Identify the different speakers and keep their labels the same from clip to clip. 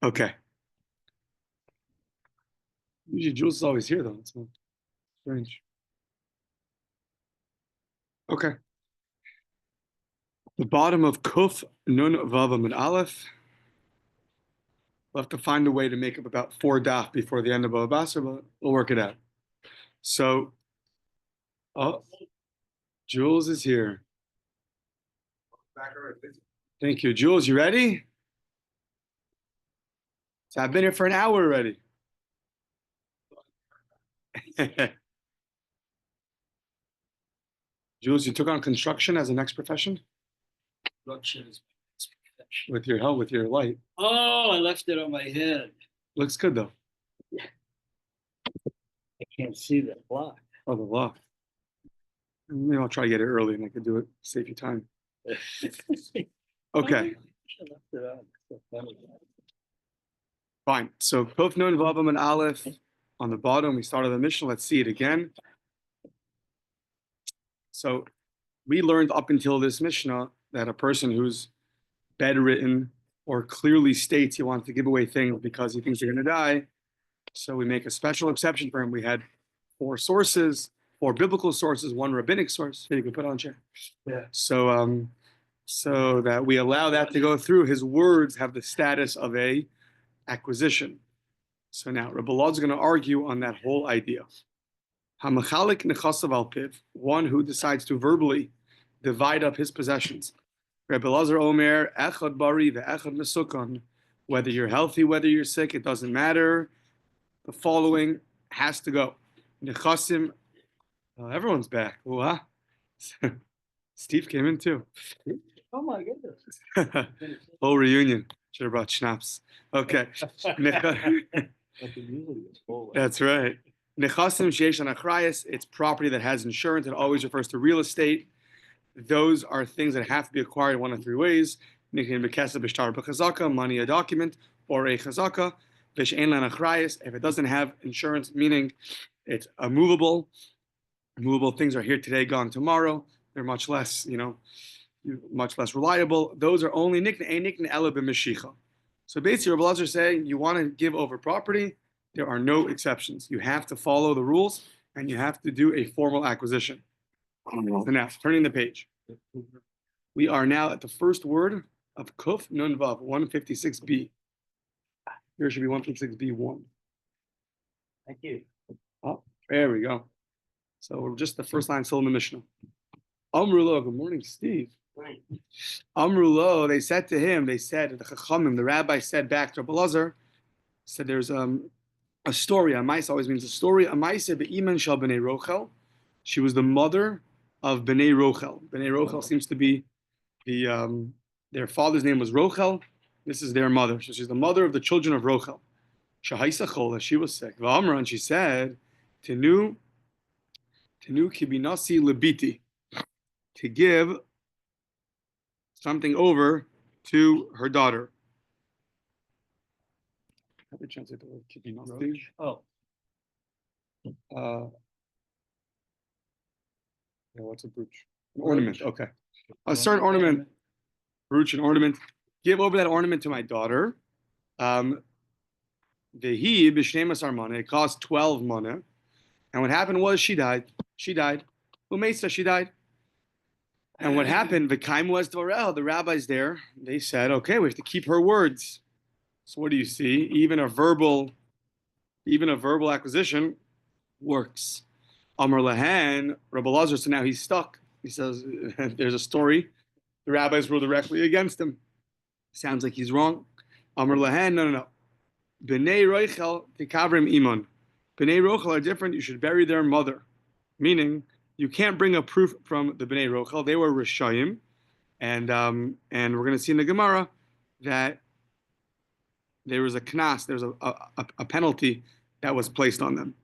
Speaker 1: Okay. Usually Jules is always here though. It's strange. Okay. The bottom of Kuf Nun Vav Amud Aleph. We'll have to find a way to make up about 4 daf before the end of Bava Batra, but we'll work it out. So, oh, Jules is here. Thank you. Jules, you ready? So I've been here for an hour already. Jules, you took on construction as a next profession?
Speaker 2: Construction is my next profession.
Speaker 1: With your help, with your light.
Speaker 2: Oh, I left it on my head.
Speaker 1: Looks good though.
Speaker 2: I can't see that block.
Speaker 1: Oh, the lock. Maybe I'll try to get it early and I can do it, save you time. Okay. Fine. So Kuf Nun Vav Amud Aleph on the bottom. We started the Mishnah. Let's see it again. So we learned up until this Mishnah that a person who's bedridden or clearly states he wants to give away things because he thinks they're going to die, so we make a special exception for him. We had 4 sources, 4 biblical sources, 1 rabbinic source. Here, you can put it on a chair.
Speaker 2: Yeah.
Speaker 1: So that we allow that to go through. His words have the status of a acquisition. So now Rabbi Dovid is going to argue on that whole idea. Hamachalik nechasav al piv, one who decides to verbally divide up his possessions. Rabbi Dovid Omer echad bari ve'echad mesukon. Whether you're healthy, whether you're sick, it doesn't matter. The following has to go. Nechasim. Everyone's back. Huh? Steve came in too.
Speaker 2: Oh my goodness.
Speaker 1: Whole reunion. Should have brought schnapps. Okay. That's right. Nechasim sheish anachrayas. It's property that has insurance. It always refers to real estate. Those are things that have to be acquired one of 3 ways. Money, a document, or a chazaka. If it doesn't have insurance, meaning it's a movable things are here today, gone tomorrow. They're much less, much less reliable. Those are only nikna ela b'meshicha. So basically, Rabbi Dovid is saying you want to give over property. There are no exceptions. You have to follow the rules, and you have to do a formal acquisition. So now, turning the page, we are now at the first word of Kuf Nun Vav 156b. Here should be 156b1.
Speaker 2: Thank you.
Speaker 1: Oh, there we go. So we're just the first line still in the Mishnah. Amrulo, good morning, Steve.
Speaker 2: Right.
Speaker 1: Amrulo, they said to him, the Chachamim, the rabbi said back to Rabbi Dovid, said there's a story. A Maisa always means a story. A Maisa be'iman shal b'nei Rochel. She was the mother of b'nei Rochel. B'nei Rochel seems to be their father's name was Rochel. This is their mother. So she's the mother of the children of Rochel. Shahaisa chola, she was sick. V'amra, and she said, Tenu kibinasi libiti, to give something over to her daughter. How do you translate the word kibinasi?
Speaker 2: Oh.
Speaker 1: What's a brooch? An ornament. Okay. A certain ornament. Brooch, an ornament. Give over that ornament to my daughter. Vehi b'shnemas armana. It cost 12 mana. And what happened was she died. She died. Umeisa, she died. And what happened? V'kaim was dvarel. The rabbis there, they said, okay, we have to keep her words. So what do you see? Even a verbal acquisition works. Amar Lahan, Rabbi Dovid, so now he's stuck. He says, there's a story. The rabbis rule directly against him. Sounds like he's wrong. Amar Lahan, no. B'nei Rochel tikavrim imon. B'nei Rochel are different. You should bury their mother. Meaning, you can't bring a proof from the B'nei Rochel. They were Rishayim. And we're going to see in the Gemara that there was a knas, there's a penalty that was placed on them.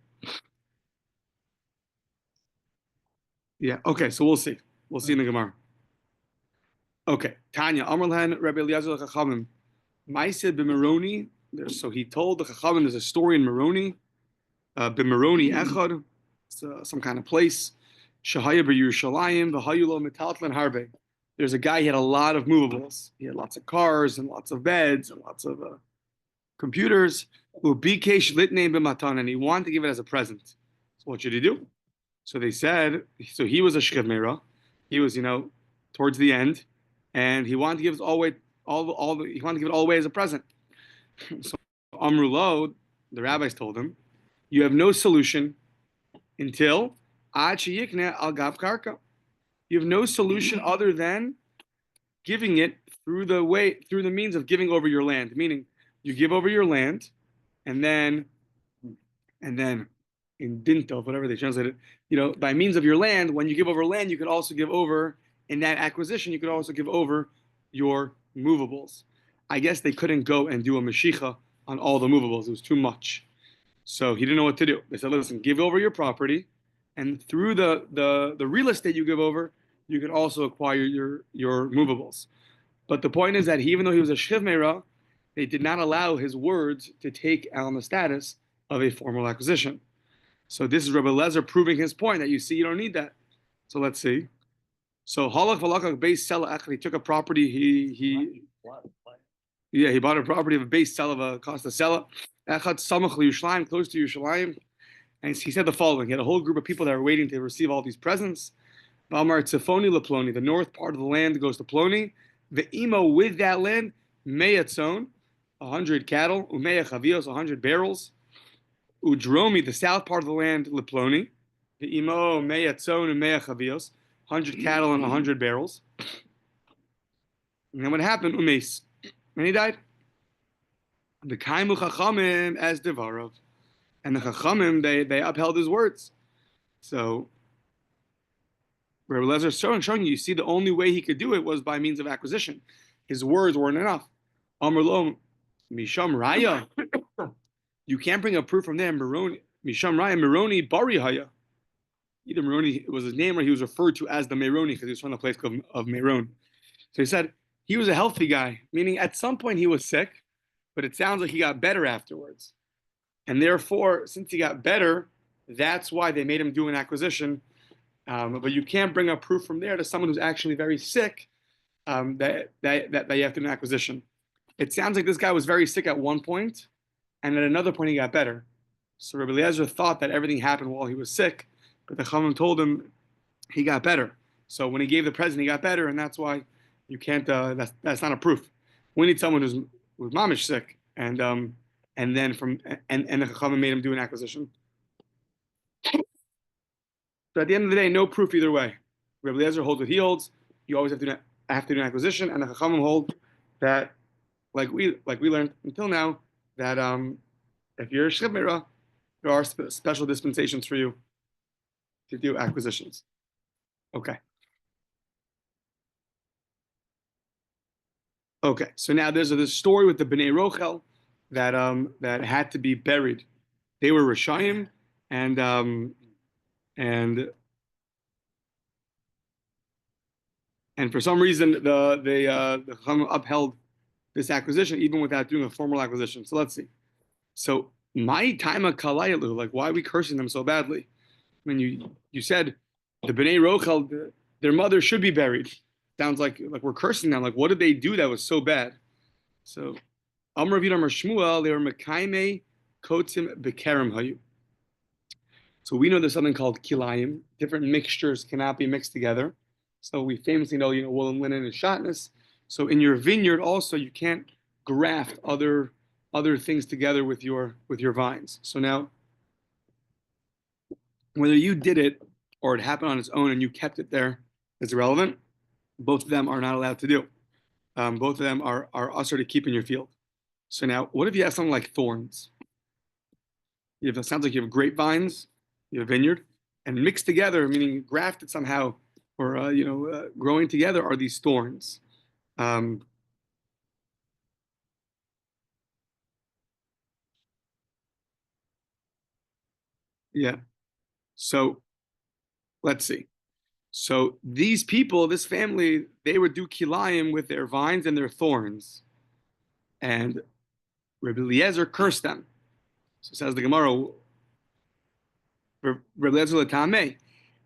Speaker 1: Yeah, okay, so we'll see. We'll see in the Gemara. Okay, Tanya, Amrlan, Rabbi Eliezer Chachamim, Maiseh b'Meroni. So he told the Chachamim, there's a story in Meroni, b'Meroni Echad, it's some kind of place. Shahaya b'Yerushalayim, v'hayu lo metaltlan harbe. there's a guy, he had a lot of movables. He had lots of cars and lots of beds and lots of computers. Ubikesh litnei b'matan, and he wanted to give it as a present. So what should he do? So they said, so he was a shchivmera. He was, towards the end, and he wanted to give it all away, he wanted to give it all away as a present. So Amru Lo, the rabbis told him, you have no solution until Ad sheyikne al gav karka. You have no solution other than giving it through the means of giving over your land. Meaning, you give over your land, and then in Dintov, whatever they translate it, by means of your land, when you give over land, you could also give over, in that acquisition, you could also give over your movables. I guess they couldn't go and do a Mashicha on all the movables. It was too much. So he didn't know what to do. They said, listen, give over your property, and through the real estate you give over, you can also acquire your movables. But the point is that even though he was a Shiv Meira, they did not allow his words to take on the status of a formal acquisition. So this is Rabbi Lezer proving his point that you don't need that. So let's see. So Halach Valakach Beis Sela Echad, he took a property, he bought a property of a base sell of a cost of sell. Echad Samach Yerushalayim, close to Yerushalayim. And he said the following: he had a whole group of people that were waiting to receive all these presents. Balmar Tzefoni LePloni, the north part of the land goes to Ploni. The imo with that land, Meyatzon, 100 cattle, Umeya Chavios, 100 barrels. Udromi, the south part of the land, LePloni. The imo Meyatzon, Umeya Chavios, 100 cattle and 100 barrels. And then what happened? Umeis. And he died. The Kaimu Chachamim as Devarov. And the Chachamim, they upheld his words. So Rabbi Lezer is showing you see, the only way he could do it was by means of acquisition. His words weren't enough. Amar lo misham raya. You can't bring a proof from there. Misham raya Meroni Bari Haya. Either Meroni, it was his name, or he was referred to as the Meroni because he was from the place of Meron. So he said he was a healthy guy, meaning at some point he was sick, but it sounds like he got better afterwards. And therefore, since he got better, that's why they made him do an acquisition. But you can't bring a proof from there to someone who's actually very sick that you have to do an acquisition. It sounds like this guy was very sick at one point, and at another point he got better. So Rabbi Eliezer thought that everything happened while he was sick, but the Chachamim told him he got better. So when he gave the present, he got better, and that's why you can't. That's not a proof. We need someone who's mamish sick, and the Chachamim made him do an acquisition. So at the end of the day, no proof either way. Rabbi Eliezer holds what he holds. You always have to do an acquisition, and the Chachamim hold that, like we learned until now, that if you're a Shchiv Meira, there are special dispensations for you to do acquisitions. Okay. Okay. So now there's this story with the Bnei Rochel that had to be buried. They were Rishayim, and for some reason the Chachamim upheld this acquisition even without doing a formal acquisition. So let's see. So my time of kalayalu, like why are we cursing them so badly? I mean, you said the Bnei Rochel, their mother should be buried. Sounds like we're cursing them. Like what did they do that was so bad? So Amar Rav Amar Shmuel, they were mekaime kotzim bekerem hayu. So we know there's something called kilayim. Different mixtures cannot be mixed together. So we famously know, wool and linen is shatnez. So in your vineyard also, you can't graft other things together with your vines. So now, whether you did it or it happened on its own and you kept it there is irrelevant. Both of them are not allowed to do. Both of them are usher to keep in your field. So now, what if you have something like thorns? It sounds like you have grapevines, you have a vineyard, and mixed together, meaning grafted somehow, or growing together, are these thorns. Yeah. So let's see. So these people, this family, they would do kilayim with their vines and their thorns. And Rabbi Eliezer cursed them. So says the Gemara, Rabbi Eliezer l'tameh,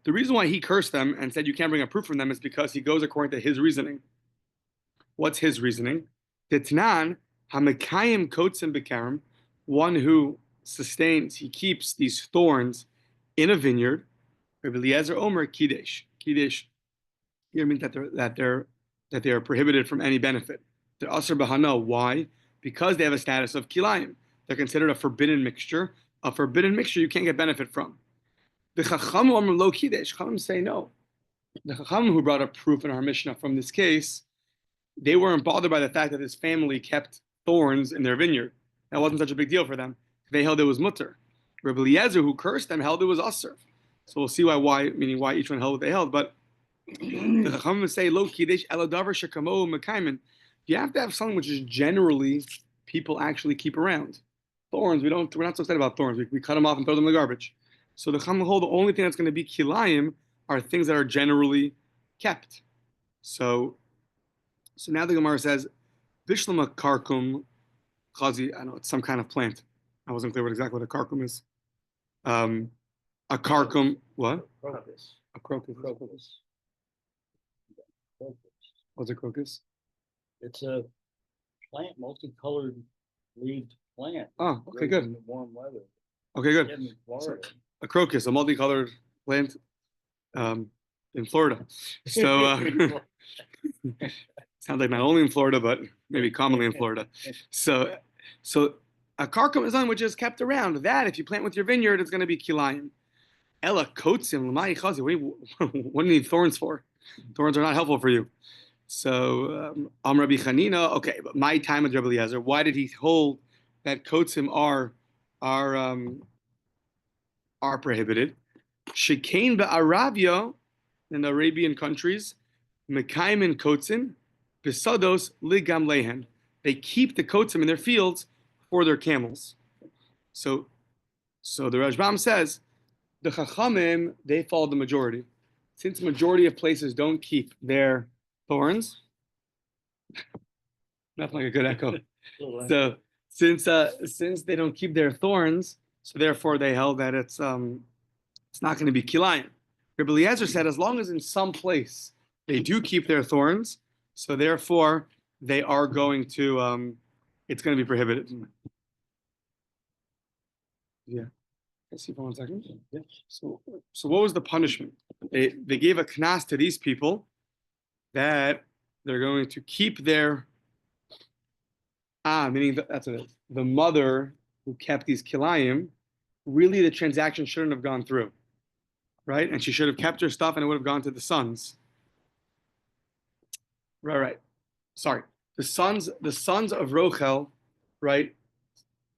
Speaker 1: the reason why he cursed them and said you can't bring a proof from them is because he goes according to his reasoning. What's his reasoning? Ditnan hamekayim kotzim bekarim, one who sustains, he keeps these thorns in a vineyard. Rabbi Eliezer Omer Kiddush. Kiddush here means that they are prohibited from any benefit. They're asur b'hana. Why? Because they have a status of kilayim. They're considered a forbidden mixture. A forbidden mixture you can't get benefit from. The Chacham Omer lo Kiddush. Chacham say no. The Chacham who brought a proof in our Mishnah from this case, they weren't bothered by the fact that his family kept thorns in their vineyard. That wasn't such a big deal for them. They held it was mutter. Rabbi Eliezer, who cursed them, held it was asur. So we'll see meaning why each one held what they held. But the Chacham would say, lo Kiddush ela davar shekamo mekaymin. You have to have something which is generally people actually keep around. Thorns, we're not so excited about thorns. We cut them off and throw them in the garbage. So the Chacham hold the only thing that's going to be kilayim are things that are generally kept. So now the Gemara says, Bishlama karkum chazi. I know it's some kind of plant. I wasn't clear exactly what a karkum is. A karkum, what?
Speaker 2: Crocus.
Speaker 1: A crocus.
Speaker 2: Crocus.
Speaker 1: What's a crocus?
Speaker 2: It's a plant, multicolored leaved plant.
Speaker 1: Oh, okay,
Speaker 2: Grows
Speaker 1: good.
Speaker 2: in the warm weather.
Speaker 1: Okay, good.
Speaker 2: In Florida.
Speaker 1: A crocus, a multicolored plant in Florida. So sounds like not only in Florida, but maybe commonly in Florida. So a karkum is something which is kept around. That if you plant with your vineyard, it's going to be kilayim. Ella kotzim l'mai chazi. What do you need thorns for? Thorns are not helpful for you. So Rabbi Chanina. Okay, but my time with Rabbi Eliezer. Why did he hold that kotzim are prohibited? Shekain be'Arabia, in the Arabian countries, mekayim kotzim besados ligam lehen. They keep the kotzim in their fields for their camels. So the Rashbam says the Chachamim, they follow the majority. Since the majority of places don't keep their thorns, nothing like a good echo. So since they don't keep their thorns, so therefore they held that it's not going to be kilayim. Rabbi Eliezer said as long as in some place they do keep their thorns, so therefore they are going to it's going to be prohibited. Yeah. Let's see for 1 second. Yeah. So what was the punishment? They gave a knas to these people that they're going to keep their meaning that's it. The mother who kept these kilayim, really the transaction shouldn't have gone through, right? And she should have kept her stuff, and it would have gone to the sons. Right. Sorry, the sons of Rochel, right?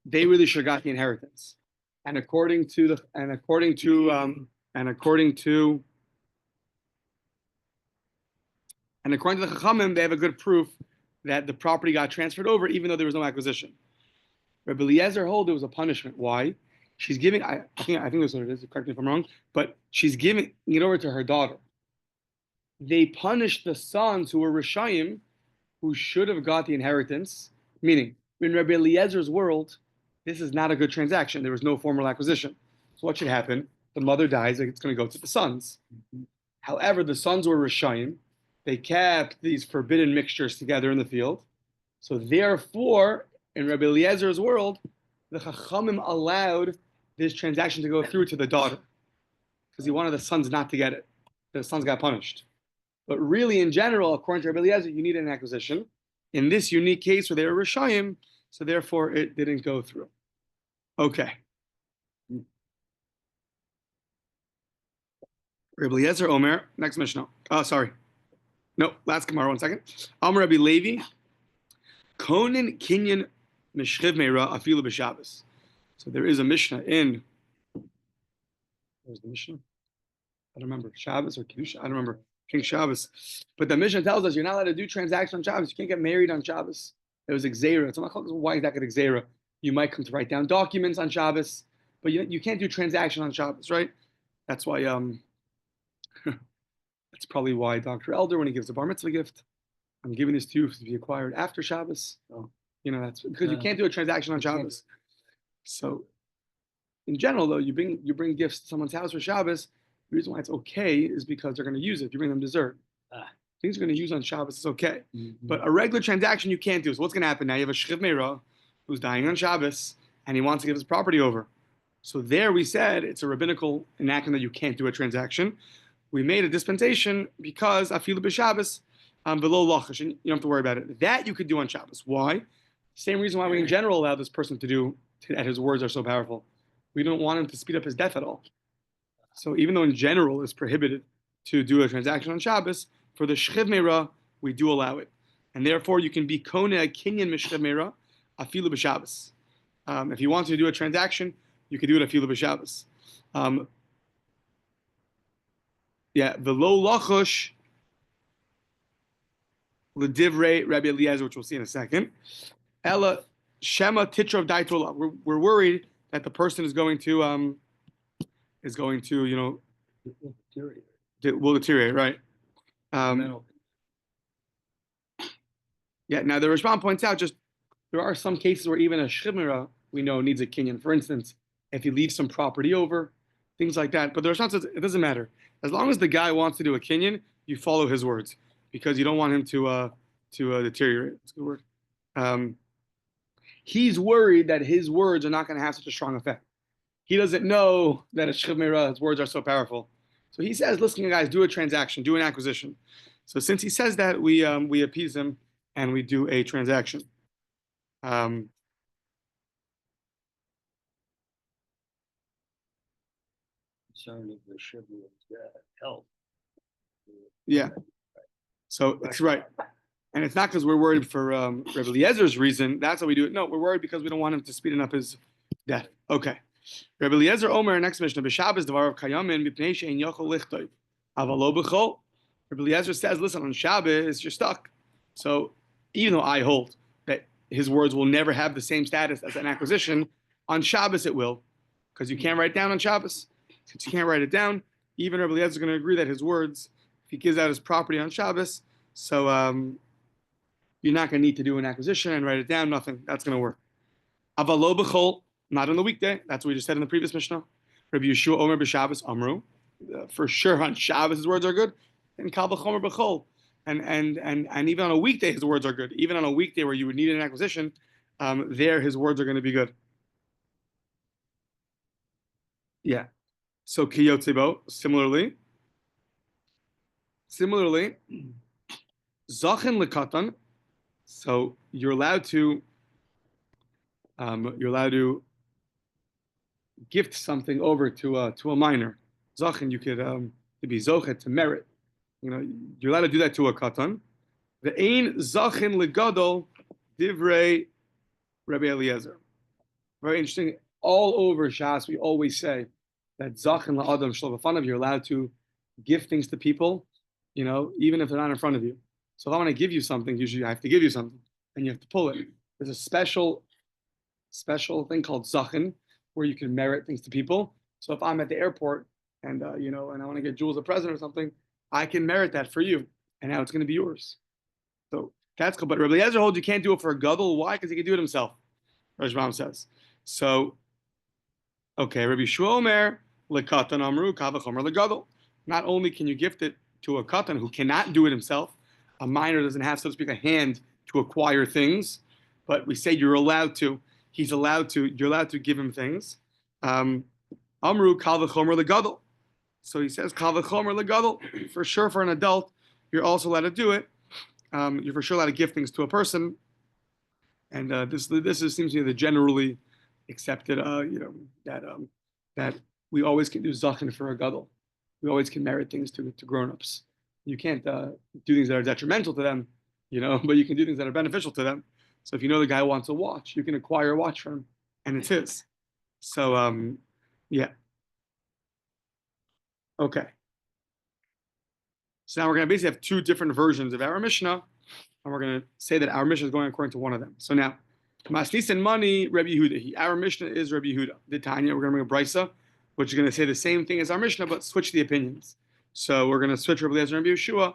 Speaker 1: They really should have got the inheritance. And according to the Chachamim, they have a good proof that the property got transferred over, even though there was no acquisition. Rabbi Eliezer hold it was a punishment. Why? She's giving. I think that's what it is. Correct me if I'm wrong. But she's giving it over to her daughter. They punished the sons who were Rishayim, who should have got the inheritance. Meaning, in Rabbi Eliezer's world, this is not a good transaction. There was no formal acquisition. So what should happen? The mother dies, it's going to go to the sons. However, the sons were Rishayim. They kept these forbidden mixtures together in the field. So therefore, in Rabbi Eliezer's world, the Chachamim allowed this transaction to go through to the daughter because he wanted the sons not to get it. The sons got punished. But really, in general, according to Rabbi Eliezer, you need an acquisition. In this unique case where they were Rishayim, so therefore it didn't go through. Okay. Rabbi Eliezer Omer, next Mishnah. Oh, sorry. No, last Gemara, 1 second. Amar Rabbi Levi, Konin Kinyan Mishchiv Meira Afilu B'Shabbos. So there is a Mishnah in. Where's the Mishnah? I don't remember. Shabbos or Kedusha? I don't remember. King Shabbos. But the Mishnah tells us you're not allowed to do transactions on Shabbos. You can't get married on Shabbos. It was Xera. So why is that good Xera? You might come to write down documents on Shabbos, but you can't do transaction on Shabbos, right? That's why that's probably why Dr. Elder, when he gives a bar mitzvah gift, I'm giving this to you to be acquired after Shabbos. So, that's because you can't do a transaction on Shabbos. So in general, though, you bring gifts to someone's house for Shabbos, The reason why it's okay is because they're going to use it. If you bring them dessert, things you're going to use on Shabbos is okay. But a regular transaction you can't do. So what's going to happen now? You have a shchiv meira who's dying on Shabbos and he wants to give his property over. So there we said it's a rabbinical enactment that you can't do a transaction. We made a dispensation because afilu b'Shabbos below lachash, and you don't have to worry about it. That you could do on Shabbos. Why? Same reason why we in general allow this person to do that his words are so powerful. We don't want him to speed up his death at all. So even though in general it's prohibited to do a transaction on Shabbos, for the shchiv meira we do allow it, and therefore you can be kone a kinyan mishchiv meira afilu b'Shabbos. If you want to do a transaction, you could do it afilu b'Shabbos. The low lachush l'divrei Rabbi Eliezer, which we'll see in a second. Ella shema titra of daitola. We're worried that the person is going to will deteriorate, right? Now the Rashbam points out just there are some cases where even a shchimera we know needs a kinyan. For instance, if he leaves some property over, things like that. But the Rashbam says it doesn't matter as long as the guy wants to do a kinyan, you follow his words because you don't want him to deteriorate. That's a good word. He's worried that his words are not going to have such a strong effect. He doesn't know that a shchiv meira, his words are so powerful. So he says, listen, guys, do a transaction, do an acquisition. So since he says that, we appease him and we do a transaction.
Speaker 2: Concerned if the shivra is health.
Speaker 1: Yeah. So it's right. And it's not because we're worried for Rabbi Eliezer's reason. That's how we do it. No, we're worried because we don't want him to speed up his death. Okay. Rabbi Eliezer Omer, next Mishnah, B'Shabbos Dvar Kayamin B'Pnei She'en Yochel Lichtov Avalo B'Chol. Rabbi Eliezer says, listen, on Shabbos you're stuck. So even though I hold that his words will never have the same status as an acquisition, on Shabbos it will, because you can't write down on Shabbos. Since you can't write it down, even Rabbi Eliezer is going to agree that his words, if he gives out his property on Shabbos, so you're not going to need to do an acquisition and write it down. Nothing. That's going to work. Avalo b'chol, not on the weekday. That's what we just said in the previous Mishnah. Rabbi Yeshua Omer b'Shabbos Amru. For sure on Shabbos his words are good. And Kal v'chomer b'chol. And even on a weekday his words are good. Even on a weekday where you would need an acquisition, there his words are going to be good. Yeah. So Kiyotzebo, similarly, Zachin lekatan. So you're allowed to gift something over to a minor. Zachin, you could to be zochet, to merit. You're allowed to do that to a katan. The ein zachin legadol divrei Rabbi Eliezer. Very interesting. All over Shas, we always say that zachin la'adam shlo b'fanav. You're allowed to give things to people, even if they're not in front of you. So if I want to give you something, usually I have to give you something, and you have to pull it. There's a special thing called zachin where you can merit things to people. So if I'm at the airport and and I want to get Jules a present or something, I can merit that for you, and now it's going to be yours. So that's cool. But Rabbi Eliezer holds you can't do it for a gadol. Why? Because he can do it himself. Rashbam says. So, okay, Rabbi Shua Omer lekatan amru kavachomer legadol. Not only can you gift it to a katan who cannot do it himself, a minor doesn't have, so to speak, a hand to acquire things, but we say you're allowed to. You're allowed to give him things. Amru kavachomer legadol. So he says kavachomer legadol. For sure, for an adult, you're also allowed to do it. You're for sure allowed to give things to a person, and this seems to be the generally accepted. That we always can do zachin for a gadol. We always can merit things to grown-ups. You can't do things that are detrimental to them, but you can do things that are beneficial to them. So if the guy wants a watch, you can acquire a watch from him, and it's his. So yeah. Okay. So now we're going to basically have two different versions of our Mishnah, and we're going to say that our Mishnah is going according to one of them. So now, Masnis and money, Rabbi Yehuda. Our Mishnah is Rabbi Yehuda. The Tanya, we're going to bring a brisa, which is going to say the same thing as our Mishnah, but switch the opinions. So we're going to switch Rabbi Eliezer and Rabbi Yeshua,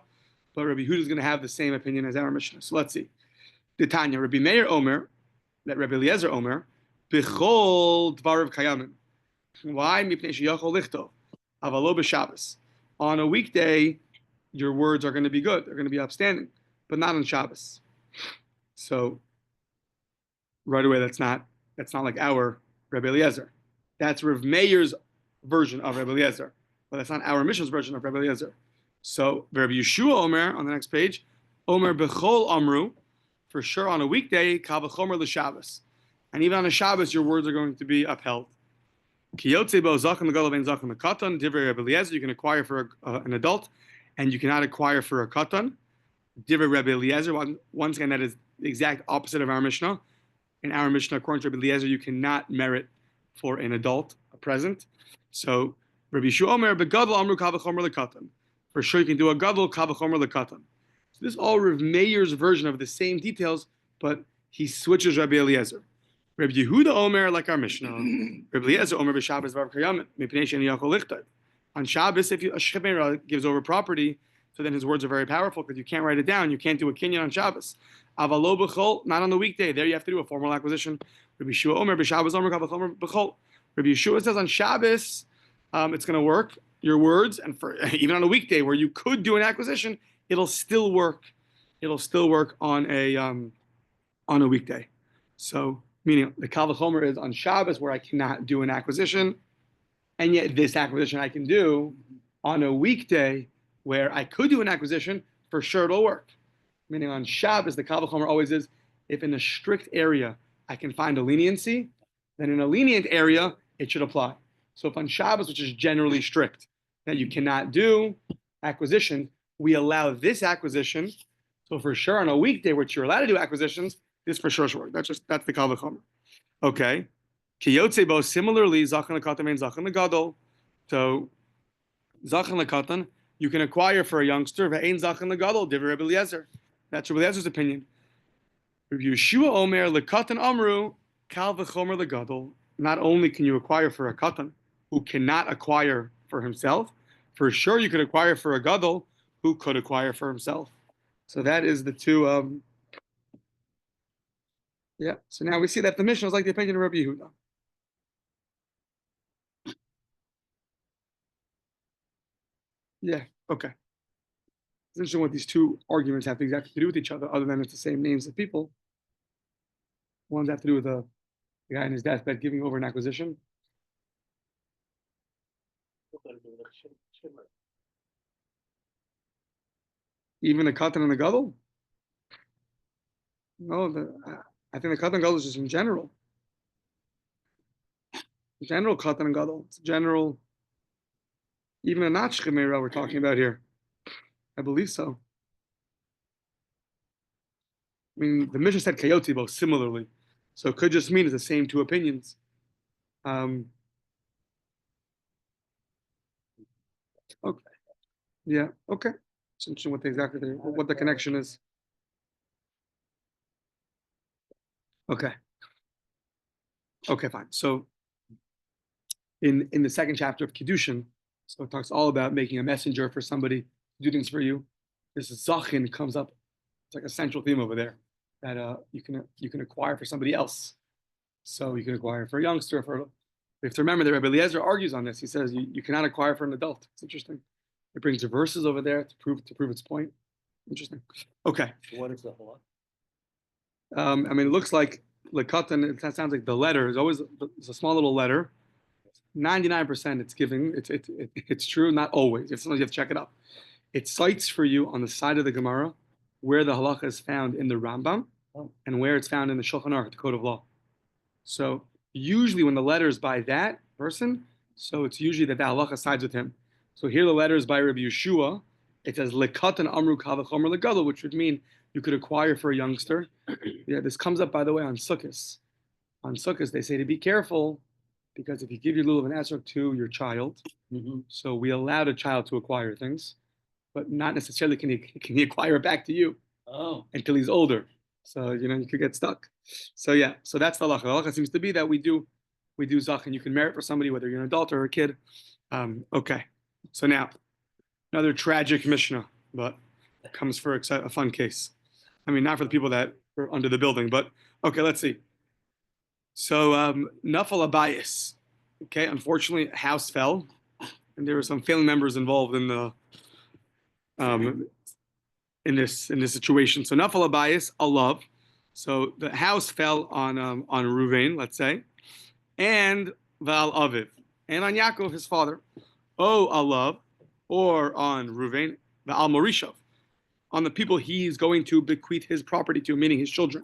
Speaker 1: but Rabbi Yehuda is going to have the same opinion as our Mishnah. So let's see. The Tanya, Rabbi Meir Omer, that Rabbi Eliezer Omer, B'chol dvarav kayamin. Why? Mipnei sheyachol lichtov. Avalo b'Shabbos. On a weekday, your words are going to be good. They're going to be upstanding, but not on Shabbos. So right away, that's not like our Rebbe Eliezer. That's Rav Meir's version of Rebbe Eliezer, but that's not our Mishnah's version of Rebbe Eliezer. So Rabbi Yeshua Omer on the next page, Omer bechol amru, for sure on a weekday, kal v'chomer l'Shabbos, and even on a Shabbos, your words are going to be upheld. Ki yotze bo zachan l'gadol vein zachan l'katan, divrei Rebbe Eliezer, you can acquire for an adult, and you cannot acquire for a katan. Divrei Rebbe Eliezer, once again, that is the exact opposite of our Mishnah. In our Mishnah, according to Rebbe Eliezer, you cannot merit for an adult a present. So Rabbi Yeshua Omer begadol amru kal v'chomer l'katan. For sure, you can do a gadol kal v'chomer l'katan. So this is all Rav Meir's version of the same details, but he switches Rabbi Eliezer. Rabbi Yehuda Omer, like our Mishnah, Rabbi Eliezer Omer b'Shabbos v'Rav Kayamet mipnei she'en yachol lichtad. On Shabbos, if a shechemera gives over property, so then his words are very powerful because you can't write it down. You can't do a kinyan on Shabbos. Avalo b'chol, not on the weekday. There you have to do a formal acquisition. Rabbi Yeshua Omer b'Shabbos Omer kal v'chomer b'chol. Rabbi Yeshua says on Shabbos, it's going to work. Your words, and for even on a weekday where you could do an acquisition, it'll still work. It'll still work on a weekday. So meaning the kal v'chomer is on Shabbos where I cannot do an acquisition, and yet this acquisition I can do on a weekday where I could do an acquisition. For sure, it'll work. Meaning on Shabbos, the kal v'chomer always is if in a strict area I can find a leniency, then in a lenient area it should apply. So if on Shabbos, which is generally strict, that you cannot do acquisition, we allow this acquisition. So for sure on a weekday, which you're allowed to do acquisitions, this for sure should work. That's the kal v'chomer. Okay. Kiyotze bo, similarly, zachan l'katan and zachan l'gadol. So zachan l'katan, you can acquire for a youngster, ve'ein zachan l'gadol, divrei Rebbe Eliezer. That's Rebbe Eliezer's opinion. Rabbi Yeshua Omer l'katan amru, kal v'chomer l'gadol. Not only can you acquire for a katan who cannot acquire for himself, for sure you could acquire for a gadol who could acquire for himself. So that is the two. Yeah. So now we see that the Mishnah is like the opinion of Rabbi Yehuda. Yeah. Okay. It's interesting what these two arguments have exactly to do with each other, other than it's the same names of people. One's have to do with the guy in his deathbed giving over an acquisition. Even the katan and the gadol? No, I think the katan and gadol is just in general. General katan and gadol. It's general. Even a not shchemera we're talking about here. I believe so. I mean, the Mishnah said kayoti both similarly, so it could just mean it's the same two opinions. Okay. Yeah. Okay. It's interesting what the connection is. Okay. Okay, fine. So in the second chapter of Kiddushin, so it talks all about making a messenger for somebody to do things for you. This zachin comes up. It's like a central theme over there that you can acquire for somebody else. So you can acquire for a youngster. We have to remember that Rabbi Eliezer argues on this. He says you cannot acquire for an adult. It's interesting. It brings the verses over there to prove its point. Interesting. Okay.
Speaker 2: What is the halakha?
Speaker 1: I mean, it looks like lekatan. It sounds like the letter is always it's a small little letter. 99% it's giving. It's true. Not always. Sometimes you have to check it up. It cites for you on the side of the Gemara where the halakha is found in the Rambam and where it's found in the Shulchan Aruch, the Code of Law. So usually when the letter is by that person, so it's usually that the halakha sides with him. So here the letter is by Rabbi Yeshua. It says lekatan amru kal v'chomer l'gadol, which would mean you could acquire for a youngster. Yeah, this comes up by the way on Sukkos. On Sukkos they say to be careful because if you give your lulav and esrog to your child, so we allowed a child to acquire things, but not necessarily can he acquire it back to you until he's older. So you could get stuck. So yeah, so that's the halacha. The halacha seems to be that we do zachin. You can merit for somebody whether you're an adult or a kid. Okay. So now, another tragic Mishnah, but it comes for a fun case. I mean, not for the people that are under the building, but okay, let's see. So, Nafal Abayis. Okay, unfortunately, a house fell and there were some family members involved in the in this situation. So nafal abayis alav. So the house fell on Ruvain, let's say, and val aviv, and on Yaakov his father. O alav, or on Ruvain, val Morishov, on the people he's going to bequeath his property to, meaning his children,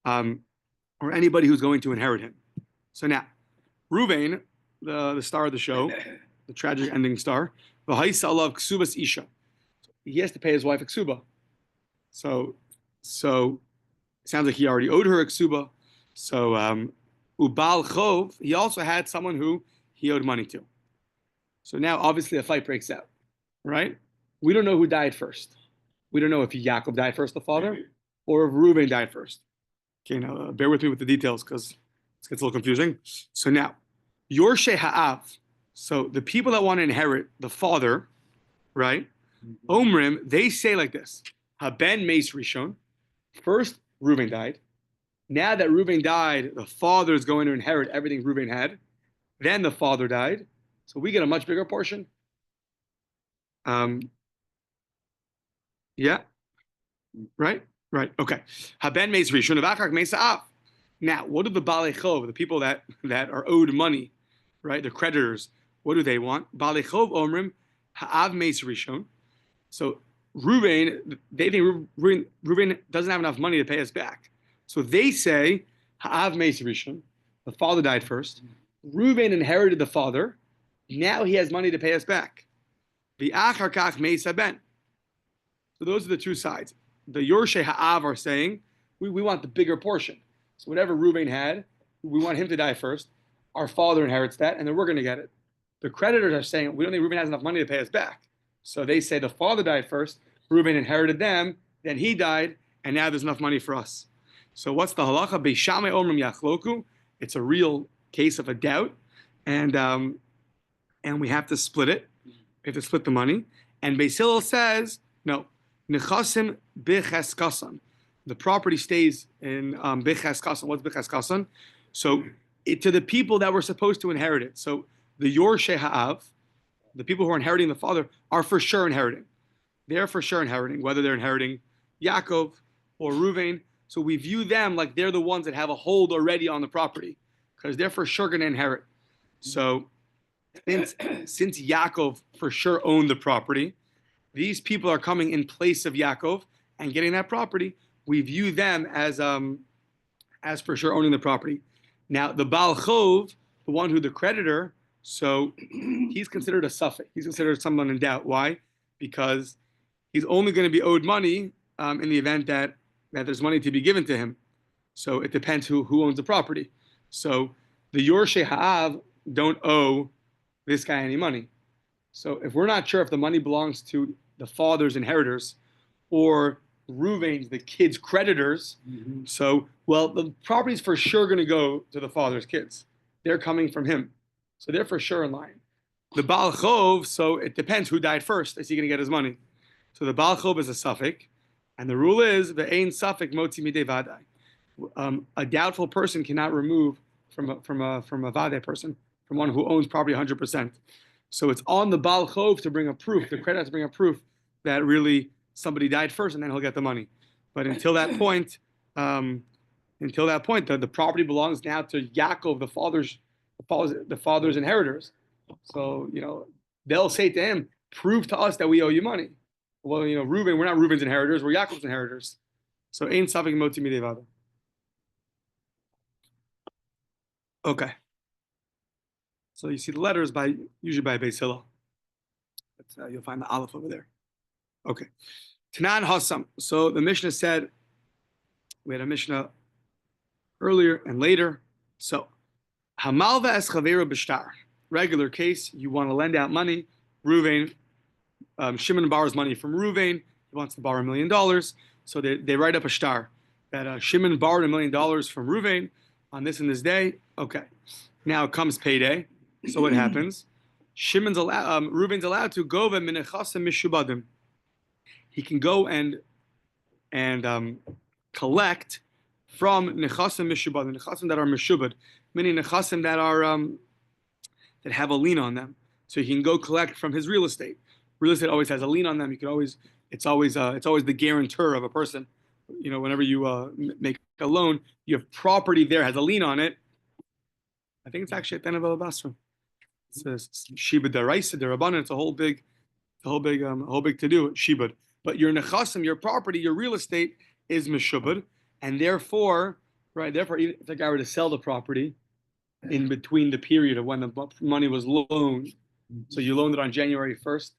Speaker 1: or anybody who's going to inherit him. So now, Ruvain, the star of the show, the tragic ending star, v'haisa alav ksubas isha. He has to pay his wife a ksuba. So it sounds like he already owed her a ksuba. So ubal chov, he also had someone who he owed money to. So now obviously a fight breaks out, right? We don't know who died first. We don't know if Yaakov died first, the father, or if Reuben died first. Okay, now bear with me with the details because it gets a little confusing. So now, Yorshe Ha'av, so the people that want to inherit the father, right? Omrim, they say like this: Haben Meis Rishon. First, Reuben died. Now that Reuben died, the father is going to inherit everything Reuben had. Then the father died, so we get a much bigger portion. Yeah, right, okay. Haben Meis Rishon, Avachak Meis Ha'av. Now, what do the Balei Chov, the people that are owed money, right? The creditors, what do they want? Balei Chov Omrim Ha'av Meis Rishon. So Reuben, they think Reuben doesn't have enough money to pay us back. So they say, Ha'av Meis Rishon, the father died first. Reuben inherited the father. Now he has money to pay us back. V'achar kach Meis Haben. So those are the two sides. The Yorshe Ha'av are saying, we want the bigger portion. So whatever Reuben had, we want him to die first. Our father inherits that, and then we're going to get it. The creditors are saying, we don't think Reuben has enough money to pay us back. So they say the father died first, Reuben inherited them, then he died, and now there's enough money for us. So what's the halacha? Beishamei omrim yachloku. It's a real case of a doubt, and we have to split it. We have to split the money. And Beis Hillel says, no, nechasim b'cheskasan. The property stays in b'cheskasan. What's b'cheskasan? So to the people that were supposed to inherit it. So the Yorshe Ha'av, the people who are inheriting the father, are for sure inheriting. They're for sure inheriting, whether they're inheriting Yaakov or Reuven. So we view them like they're the ones that have a hold already on the property, because they're for sure going to inherit. So since Yaakov for sure owned the property, these people are coming in place of Yaakov and getting that property. We view them as for sure owning the property. Now the Baal Chov, the one who the creditor, so he's considered a suffix. He's considered someone in doubt. Why? Because he's only going to be owed money in the event that there's money to be given to him. So it depends who owns the property. So the Yorshe Ha'av don't owe this guy any money. So if we're not sure if the money belongs to the father's inheritors or Reuven's, the kid's creditors, the property's for sure going to go to the father's kids. They're coming from him. So they're for sure in line. The Baal Chov, so it depends who died first. Is he going to get his money? So the Baal Chov is a suffix, and the rule is ve'ein suffix motzi midei vadai. A doubtful person cannot remove from a vadai person, from one who owns property 100%. So it's on the Baal Chov to bring a proof. The creditor has to bring a proof that really somebody died first, and then he'll get the money. But until that point, the property belongs now to Yaakov, the father's inheritors. So, they'll say to him, prove to us that we owe you money. Well, Reuben, we're not Reuben's inheritors, we're Yaakov's inheritors. So, ein safek motzi midei vada. Okay. So you see the letters usually by Beis Hillel. You'll find the aleph over there. Okay. Tanan Hassam. So the Mishnah said, we had a Mishnah earlier and later. So, Hamalva es chaveru b'shtar. Regular case, you want to lend out money. Reuven, Shimon borrows money from Reuven. He wants to borrow $1 million. So they write up a shtar that Shimon borrowed $1 million from Reuven on this and this day. Okay. Now comes payday. So what happens? Reuven's allowed to go v'minechasim mishubadim. He can go and collect from nechasim mishubadim, nechasim that are mishubad, meaning nechasim that are that have a lien on them. so he can go collect from his real estate. Real estate always has a lien on them. You can always, it's always the guarantor of a person. Whenever you make a loan, you have property there has a lien on it. I think it's actually at the end of Bava Batra. It says Shiba Daraisa Darabanan. It's a whole big to do Shibud. But your nechasim, your property, your real estate is meshubad, and therefore, if the guy were to sell the property in between the period of when the money was loaned, so you loaned it on January 1st,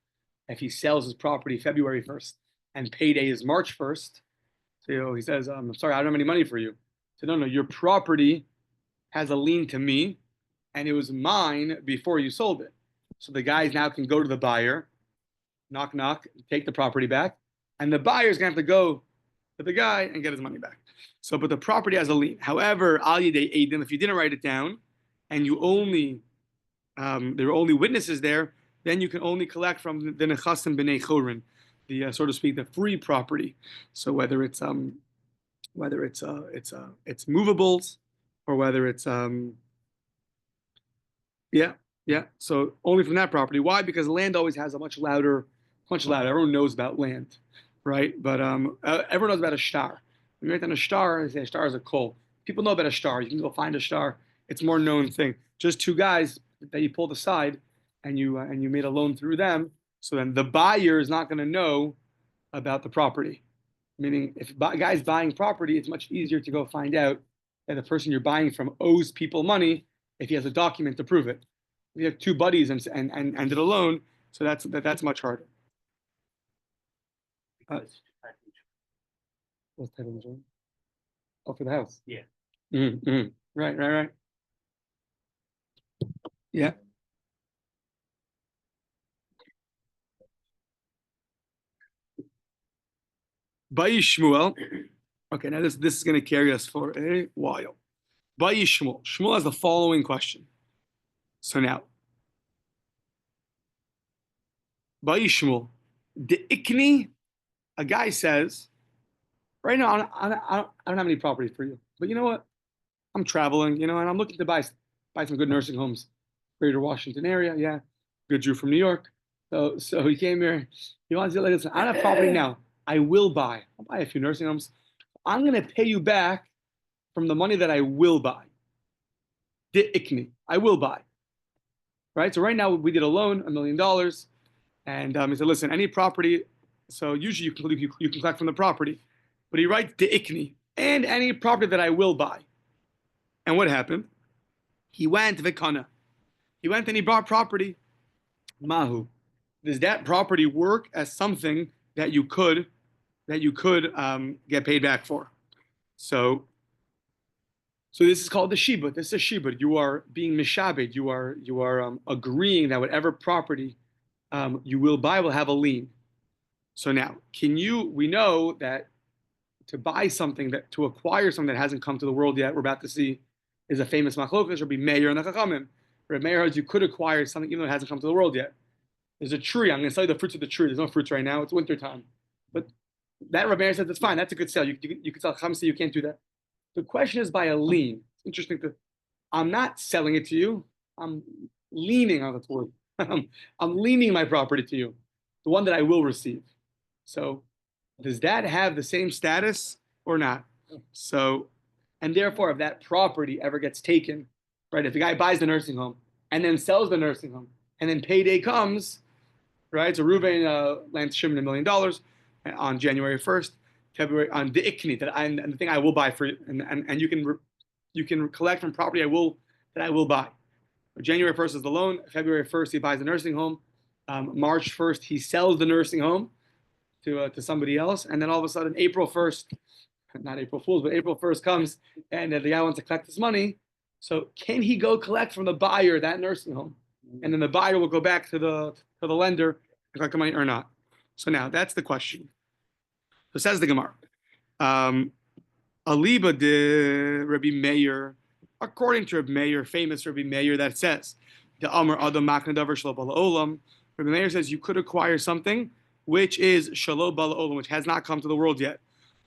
Speaker 1: if he sells his property February 1st and payday is March 1st, so he says, I'm sorry, I don't have any money for you. So no, your property has a lien to me, and it was mine before you sold it. So the guys now can go to the buyer, knock, knock, take the property back, and the buyer's gonna have to go to the guy and get his money back. So, but the property has a lien. However, al yidei eidim, if you didn't write it down, and you only there were only witnesses there, then you can only collect from the nechasim b'nei chorin, the so to speak, the free property. So whether it's movables, or whether it's so only from that property. Why? Because land always has a much louder. Everyone knows about land, right? But everyone knows about a star. When you write down a star, they say a star is a coal. People know about a star. You can go find a star. It's a more known thing. Just two guys that you pulled aside, and you made a loan through them. So then the buyer is not going to know about the property. Meaning, if a guy's buying property, it's much easier to go find out that the person you're buying from owes people money if he has a document to prove it. If you have two buddies and did a loan, so that's much harder. What's type of insurance? Oh, for the house.
Speaker 2: Yeah.
Speaker 1: Mm-hmm. Right. Yeah. Bayi Shmuel. Okay, now this is going to carry us for a while. Bayi Shmuel. Shmuel has the following question. So now, Bayi Shmuel, the Ikni, a guy says, right now I don't have any property for you, but you know what? I'm traveling, and I'm looking to buy some good nursing homes, Greater Washington area. Yeah, good Jew from New York. So he came here. He wants to like, listen, I don't have property now. I'll buy a few nursing homes. I'm going to pay you back from the money that I will buy. The Ikni, I will buy. Right. So right now we did a loan, $1 million, and he said, listen, any property. So usually you can collect from the property, but he writes the Ikni and any property that I will buy. And what happened? He went vikana. He went and he bought property. Mahu. Does that property work as something that you could get paid back for? So this is called the shibud. This is a shibud. You are being mishabed. You are agreeing that whatever property you will buy will have a lien. So now, we know that to buy something, to acquire something that hasn't come to the world yet, we're about to see, is a famous machlokas, Rabbi Meir and the Chachamim. Rabbi Meir holds you could acquire something even though it hasn't come to the world yet. There's a tree. I'm going to sell you the fruits of the tree. There's no fruits right now. It's winter time. But that Rabbi Meir says it's fine. That's a good sale. You can tell Chacham say you can't do that. The question is by a lien. It's interesting I'm not selling it to you. I'm leaning on the word. I'm leaning my property to you, the one that I will receive. So does that have the same status or not? So, and therefore, if that property ever gets taken, right? If the guy buys the nursing home and then sells the nursing home, and then payday comes, right? So Reuven lends Shimon $1 million on January 1st, February on the Ikni and the thing I will buy for you, and you can collect from property I will buy. January 1st is the loan. February 1st he buys the nursing home. March 1st he sells the nursing home to somebody else, and then all of a sudden April 1st, not April Fools, but April 1st comes, and the guy wants to collect his money. So can he go collect from the buyer that nursing home, and then the buyer will go back to the lender and collect the money or not? So now that's the question. So says the Gemara, Aliba de Rabbi Meir, according to Rabbi Meir, famous Rabbi Meir, that says the Amar Adam Makna Davar Shelo Bala Olam. Rabbi Meir says you could acquire something which is Shelo Bala Olam, which has not come to the world yet.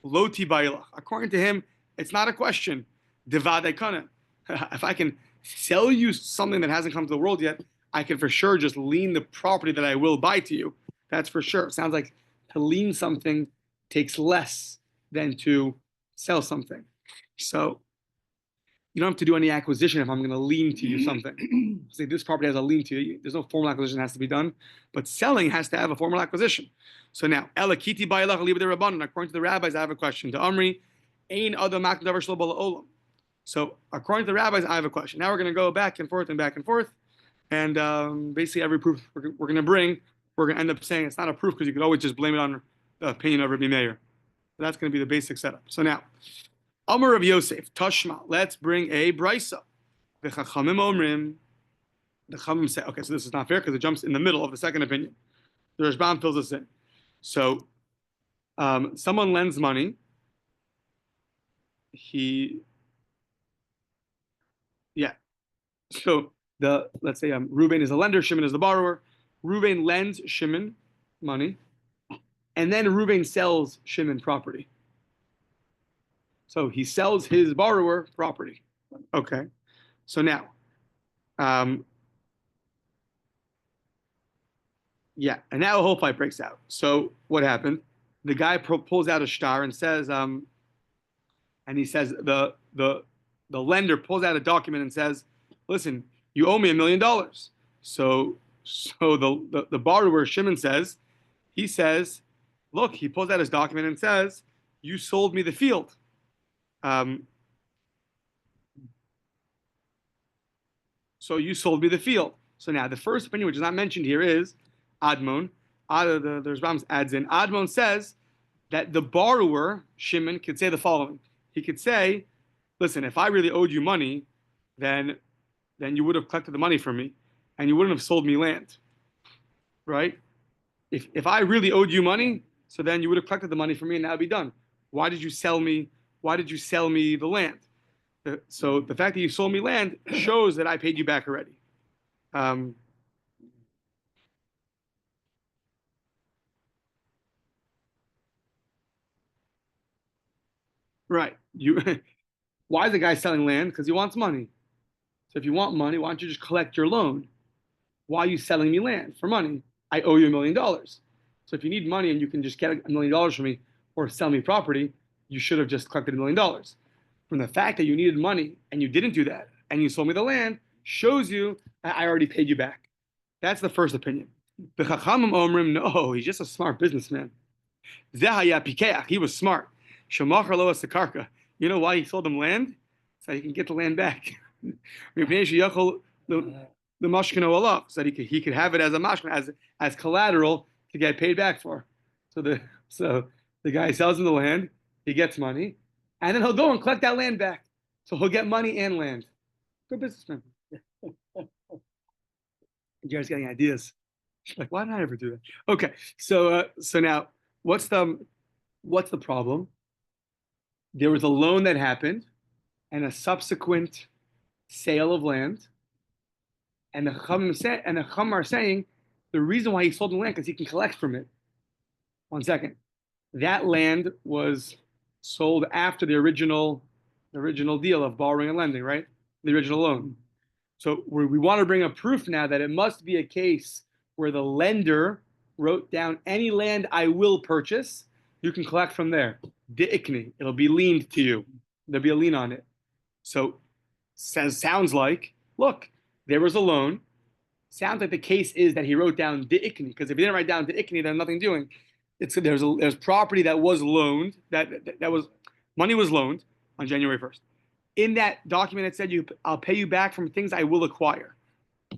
Speaker 1: Loti Bailach. According to him, it's not a question. Devadei Kana. If I can sell you something that hasn't come to the world yet, I can for sure just lien the property that I will buy to you. That's for sure. It sounds like to lien something takes less than to sell something. So you don't have to do any acquisition if I'm going to lien to you something. Say this property has a lien to you. There's no formal acquisition that has to be done, but selling has to have a formal acquisition. So now, Elakiti Ba'ilach Liba de Rabbanan. According to the rabbis, I have a question. To Amri, Ein Adam Makdavar Shlo Bala Olam. So according to the rabbis, I have a question. Now we're going to go back and forth and back and forth, and basically every proof we're going to bring, we're going to end up saying it's not a proof because you could always just blame it on the opinion of Rabbi Meir. So that's going to be the basic setup. So now. Amar of Yosef, Tashma, let's bring a brisa. The Chachamim Omrim, the Chachamim say, okay, so this is not fair because it jumps in the middle of the second opinion. The Rashbam fills us in. So, someone lends money. So let's say Reuben is the lender, Shimon is the borrower. Reuben lends Shimon money, and then Reuben sells Shimon property. So he sells his borrower property. Okay. So now, and now a whole fight breaks out. So what happened? The guy pulls out a shtar and says, and he says the lender pulls out a document and says, "Listen, you owe me $1 million." So the borrower Shimon says, "Look," he pulls out his document and says, "You sold me the field." So you sold me the field. So now the first opinion, which is not mentioned here, is Admon. The Rambam adds in. Admon says that the borrower Shimon could say the following. He could say, "Listen, if I really owed you money, then you would have collected the money from me, and you wouldn't have sold me land, right? If I really owed you money, so then you would have collected the money from me, and that would be done. Why did you sell me? Why did you sell me the land?" So the fact that you sold me land shows that I paid you back already. Right. Why is the guy selling land? Because he wants money. So if you want money, why don't you just collect your loan? Why are you selling me land for money? I owe you $1 million. So if you need money and you can just get $1 million from me or sell me property, you should have just collected $1 million. From the fact that you needed money and you didn't do that and you sold me the land shows you that I already paid you back. That's the first opinion. The Chachamim Omrim, no, he's just a smart businessman. Zehaya Pikeach, he was smart. Shemachar lo asakarka. You know why he sold him land? So he can get the land back. The mashkino alav, so that he could have it as a mashkin, as collateral to get paid back for. So the guy sells him the land, he gets money, and then he'll go and collect that land back. So he'll get money and land. Good businessman. You guys getting ideas? Like, why did I ever do that? Okay, so now what's the problem? There was a loan that happened, and a subsequent sale of land, and the Chacham are saying the reason why he sold the land because he can collect from it. 1 second, that land was sold after the original deal of borrowing and lending, right? The original loan. So we want to bring a proof now that it must be a case where the lender wrote down any land I will purchase, you can collect from there. Di'ikni, it'll be liened to you. There'll be a lien on it. So sounds like, look, there was a loan. Sounds like the case is that he wrote down di'ikni, because if he didn't write down di'ikni, there's nothing doing. There's property that was loaned, that was money was loaned on January 1st. In that document, it said I'll pay you back from things I will acquire.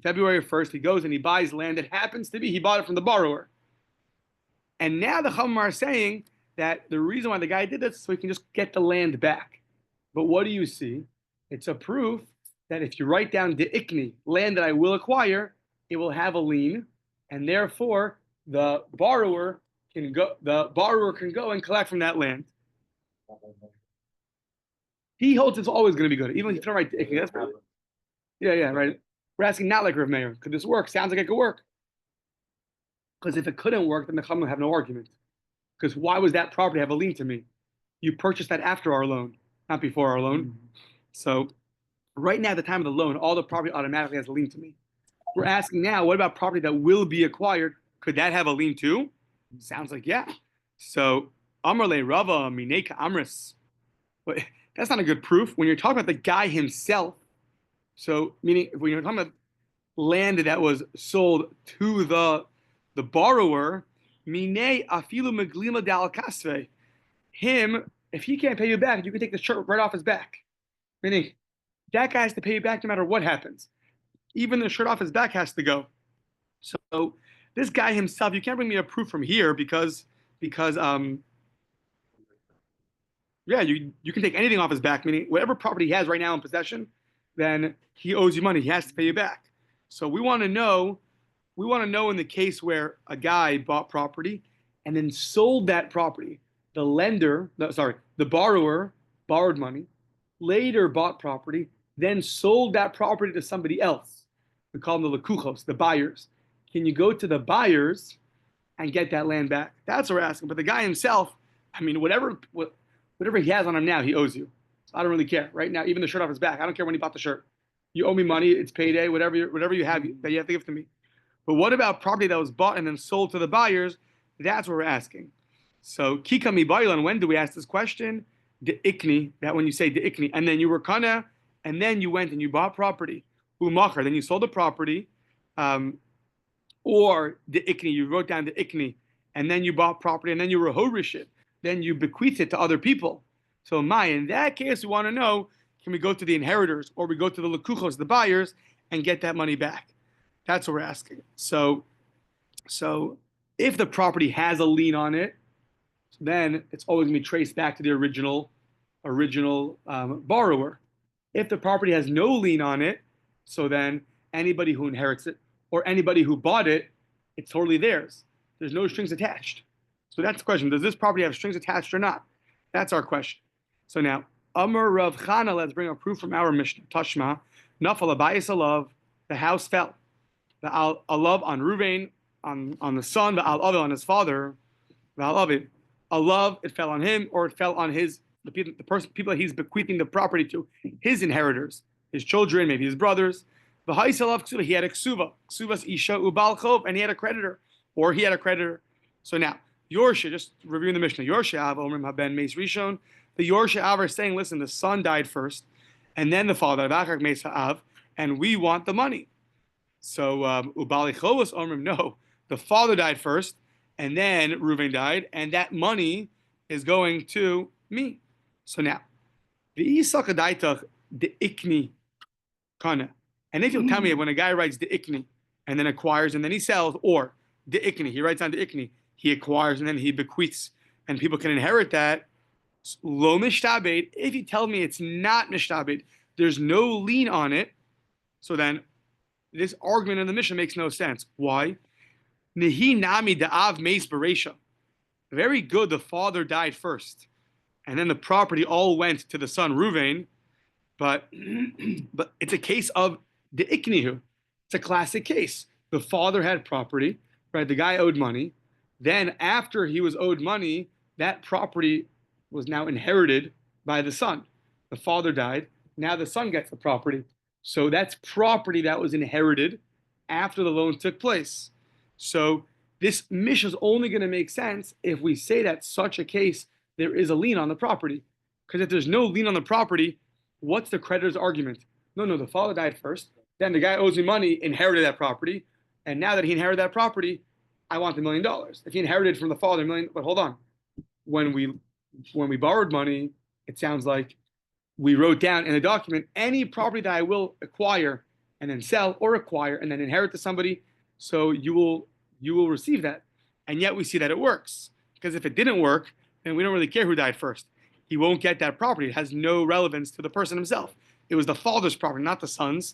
Speaker 1: February 1st, he goes and he buys land that happens to be he bought it from the borrower. And now the Chachamim are saying that the reason why the guy did this is so he can just get the land back. But what do you see? It's a proof that if you write down di'ikni, land that I will acquire, it will have a lien, and therefore the borrower can go and collect from that land. He holds it's always going to be good, even if you don't write di'ikni. That's pretty, yeah, right. We're asking not like Rav Meir. Could this work? Sounds like it could work. Because if it couldn't work, then the Chachamim have no argument. Because why was that property have a lien to me? You purchased that after our loan, not before our loan. So right now, at the time of the loan, all the property automatically has a lien to me. We're asking now, what about property that will be acquired? Could that have a lien too? Sounds like yeah. So Amar le Rava Mineka Amris. But that's not a good proof. When you're talking about the guy himself, so meaning when you're talking about land that was sold to the borrower, mine afilu meglima dal kasve. Him, if he can't pay you back, you can take the shirt right off his back. Meaning that guy has to pay you back no matter what happens. Even the shirt off his back has to go. So this guy himself, you can't bring me a proof from here because yeah, you can take anything off his back, meaning whatever property he has right now in possession, then he owes you money. He has to pay you back. So we want to know in the case where a guy bought property and then sold that property. The borrower borrowed money, later bought property, then sold that property to somebody else. We call them the lekuchos, the buyers. Can you go to the buyers and get that land back? That's what we're asking. But the guy himself, I mean, whatever he has on him now, he owes you. So I don't really care. Right now, even the shirt off his back, I don't care when he bought the shirt. You owe me money, it's payday, whatever you have that you have to give to me. But what about property that was bought and then sold to the buyers? That's what we're asking. So Kika mi baylan, when do we ask this question? The ikni, that when you say the ikni, and then you were kana, and then you went and you bought property. Umachar, then you sold the property, or the ikni, you wrote down the ikni, and then you bought property, and then you were horish it, then you bequeath it to other people. So in that case, we want to know, can we go to the inheritors or we go to the lekuchos, the buyers, and get that money back? That's what we're asking. So if the property has a lien on it, then it's always going to be traced back to the original borrower. If the property has no lien on it, so then anybody who inherits it or anybody who bought it, it's totally theirs. There's no strings attached. So that's the question. Does this property have strings attached or not? That's our question. So now, Amar Rav Chana, let's bring a proof from our Mishnah. Tashma, Nafal Abayis Alav, the house fell. The Alav on Ruvain, on the son, the Alav on his father, the Alav, Alav, it fell on him, or it fell on the people that he's bequeathing the property to, his inheritors, his children, maybe his brothers. The Hais Alav Ksuva, he had a Ksuva, Ksuvas Isha Ubal Chov, and he had a creditor, or he had a creditor. So now, Yorsha, just reviewing the Mishnah, Yorsha Av Omrim Haben Meis Rishon. The Yorsha Av are saying, listen, the son died first, and then the father, Vachak Meis Av, and we want the money. So Ubali Chovos Omrim, no, the father died first, and then Reuven died, and that money is going to me. So now, the Isakadaitach, the Ikni Kana. And if you'll tell me when a guy writes the Ikni and then acquires and then he sells, or the Ikni, he writes on the Ikni, he acquires and then he bequeaths, and people can inherit that. Lo mishtabed, if you tell me it's not mishtabed, there's no lien on it, so then this argument in the Mishnah makes no sense. Why? Nehi nami da'av meis bereisha. Very good, the father died first, and then the property all went to the son Ruvain, but it's a case of the iknihu. It's a classic case. The father had property, right? The guy owed money. Then after he was owed money, that property was now inherited by the son. The father died. Now the son gets the property. So that's property that was inherited after the loan took place. So this Mishnah is only going to make sense if we say that such a case, there is a lien on the property. Because if there's no lien on the property, what's the creditor's argument? No, the father died first. Then the guy owes me money, inherited that property. And now that he inherited that property, I want $1 million. If he inherited from the father $1 million, but hold on. When we borrowed money, it sounds like we wrote down in the document any property that I will acquire and then sell, or acquire and then inherit to somebody. So you will receive that. And yet we see that it works. Because if it didn't work, then we don't really care who died first. He won't get that property. It has no relevance to the person himself. It was the father's property, not the son's.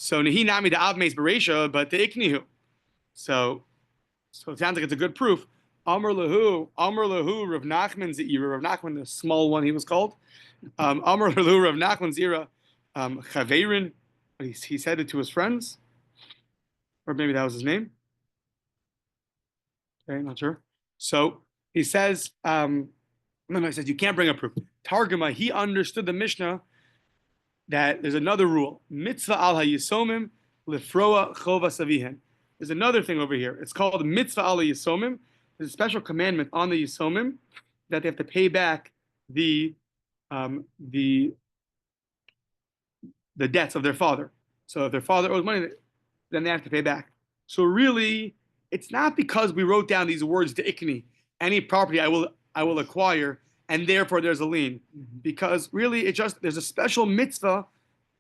Speaker 1: So nehi nami da'av meis bereisha, but the iknihu. So it sounds like it's a good proof. Amr lahu, Rav Nachman Zira, Rav Nachman, the small one he was called. Amr lahu, Rav Nachman Zira, Chaverin, he said it to his friends, or maybe that was his name. Okay, not sure. So he says, he says, you can't bring a proof. Targuma, he understood the Mishnah that there's another rule. Mitzvah al hayisomim lifroa chova savihen. There's another thing over here. It's called mitzvah ala yisomim. There's a special commandment on the yisomim that they have to pay back the debts of their father. So if their father owes money, then they have to pay back. So really, it's not because we wrote down these words to ikni, any property I will acquire, and therefore there's a lien. Because really, there's a special mitzvah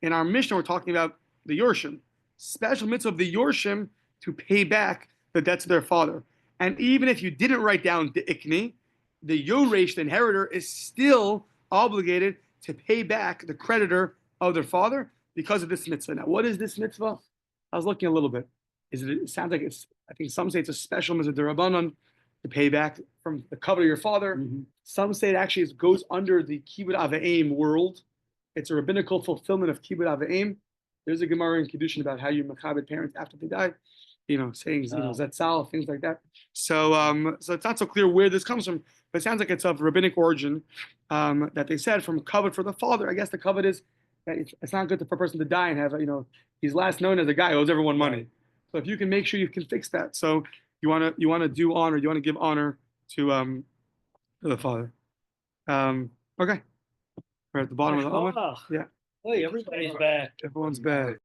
Speaker 1: in our Mishnah. We're talking about the Yorshim, special mitzvah of the Yorshim to pay back the debts of their father. And even if you didn't write down the ikni, the Yoresh, the inheritor, is still obligated to pay back the creditor of their father because of this mitzvah. Now, what is this mitzvah? I was looking a little bit. It sounds like I think some say it's a special mitzvah d'Rabbanan to pay back from the covenant of your father. Some say it actually goes under the kibbud avayim world. It's a rabbinical fulfillment of kibbud avayim. There's a Gemara in Kiddushin about how you mechabed parents after they die, saying zetzal, things like that. So it's not so clear where this comes from, but it sounds like it's of rabbinic origin that they said from covet for the father. I guess the covet is that it's not good for a person to die and have he's last known as a guy who owes everyone money. So if you can make sure you can fix that, so you want to do honor, you want to give honor to the father. Okay, we're at the bottom of the Amud.
Speaker 2: Yeah. Hey, everybody's back.
Speaker 1: Everyone's back.